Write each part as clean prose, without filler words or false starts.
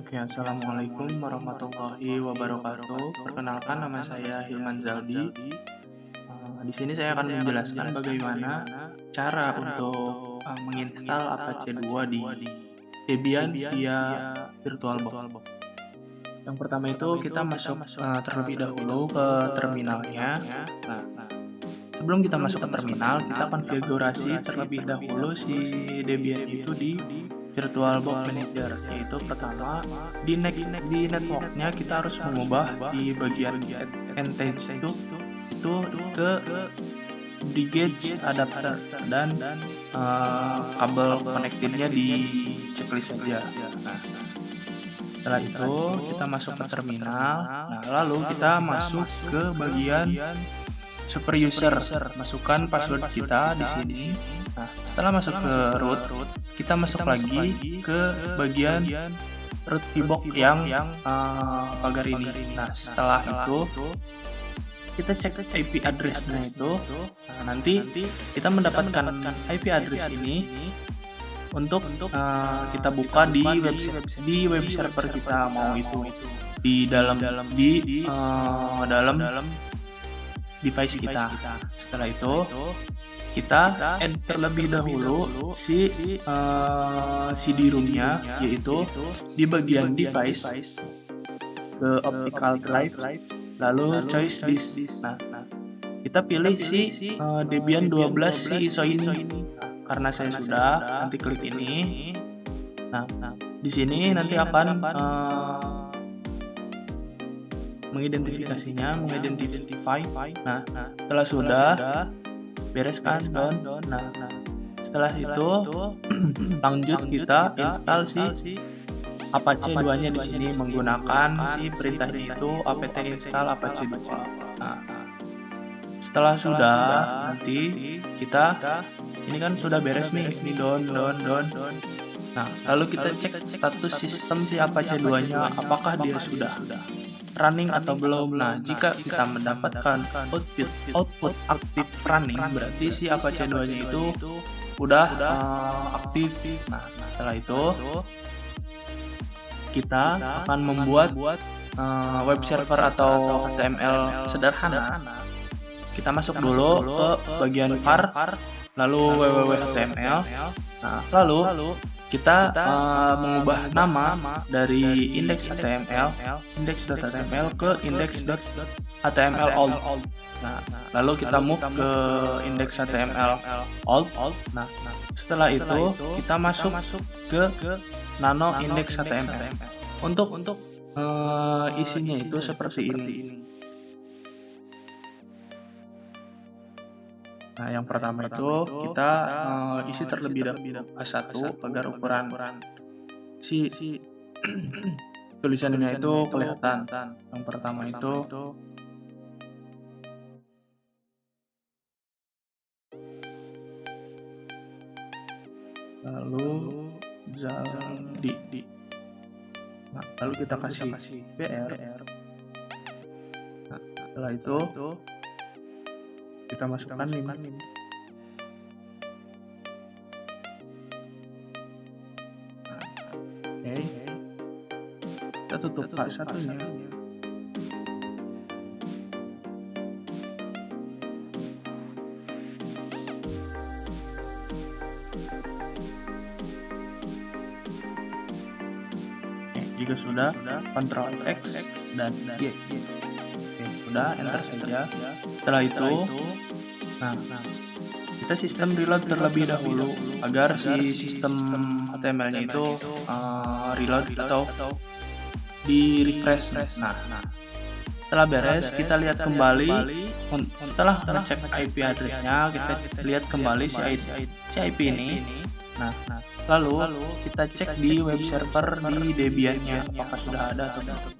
Oke, assalamualaikum warahmatullahi wabarakatuh. Perkenalkan, nama saya Hilman Zaldi. Di sini saya akan menjelaskan bagaimana cara untuk menginstal Apache 2 di Debian via VirtualBox. Yang pertama itu kita masuk terlebih dahulu ke terminalnya. Nah, sebelum kita masuk ke terminal, kita konfigurasi terlebih dahulu si Debian itu di VirtualBox Manager, yaitu pertama di networknya kita harus mengubah di bagian NTG itu ke bridge adapter dan kabel connected-nya di checklist saja. Nah, setelah itu kita masuk ke terminal. Nah, lalu kita masuk ke bagian super user, masukkan password kita di sini. Nah, setelah masuk ke root, kita masuk lagi ke bagian root VBox yang pagar ini. Nah, setelah itu kita cek IP address-nya itu. Nah, nanti kita mendapatkan IP address ini untuk kita buka di web server kita, mau itu di dalam device kita. Setelah itu kita add terlebih dahulu si CD-ROM-nya, yaitu di bagian device ke optical drive, lalu choice disk. Nah, kita pilih si Debian 12 si ISO ini. Karena saya sudah, nanti klik ini. Nah, di sini nanti akan mengidentifikasinya, mengidentify. Nah, setelah sudah bereskan down. Nah, setelah itu lanjut kita install si Apache 2-nya di sini menggunakan si perintahnya itu apt install Apache 2. Nah, setelah sudah, nanti kita ini kan sudah beres nih, ini down. Nah, lalu kita cek status sistem si Apache 2-nya, apakah dia sudah running atau belum. Nah, jika kita mendapatkan output aktif running, berarti si Apache 2-nya itu udah aktif. Nah, setelah itu kita akan membuat web server atau HTML sederhana. Kita masuk dulu ke bagian var, lalu www.html. Nah, lalu kita mengubah nama dari index.html ke index.html old. Nah, lalu kita move ke index.html old. Nah, setelah itu kita masuk ke nano index.html. Untuk isinya itu seperti ini. Nah, yang pertama itu kita isi terlebih dahulu A1 agar ukuran si tulisannya itu kelihatan. Yang pertama itu lalu Zaldi. Nah, lalu kita kasih BR. Nah, setelah itu kita masukkan ini. Oke. Kita tutup A1-nya. Jika sudah, Ctrl X dan Y. Oke, sudah, enter saja. Setelah itu, nah, kita sistem reload terlebih dahulu agar si sistem HTML-nya itu reload atau di refresh. Nah, setelah beres, kita lihat kembali. Setelah ngecek IP address-nya, kita lihat kembali si IP ini. Nah, lalu kita cek di web server di Debian-nya apakah sudah ada atau tidak.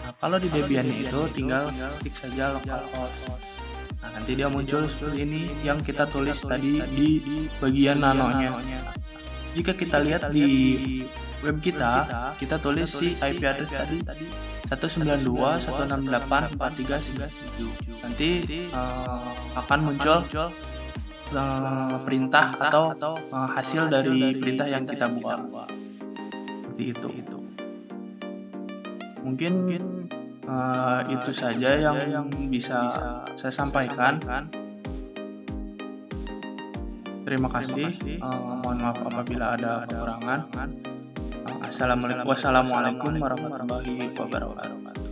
Nah, kalau di Debian-nya itu tinggal klik saja localhost. Nah, nanti dia muncul seperti ini yang kita tulis tadi di bagian nanonya. Jika kita lihat di web kita tulis si IP address tadi 192.168.43.97. Nanti akan muncul perintah atau hasil dari perintah yang kita buat. Seperti itu. Mungkin itu saja yang bisa saya sampaikan. Terima kasih. Mohon maaf apabila ada kekurangan. Wassalamualaikum warahmatullahi wabarakatuh.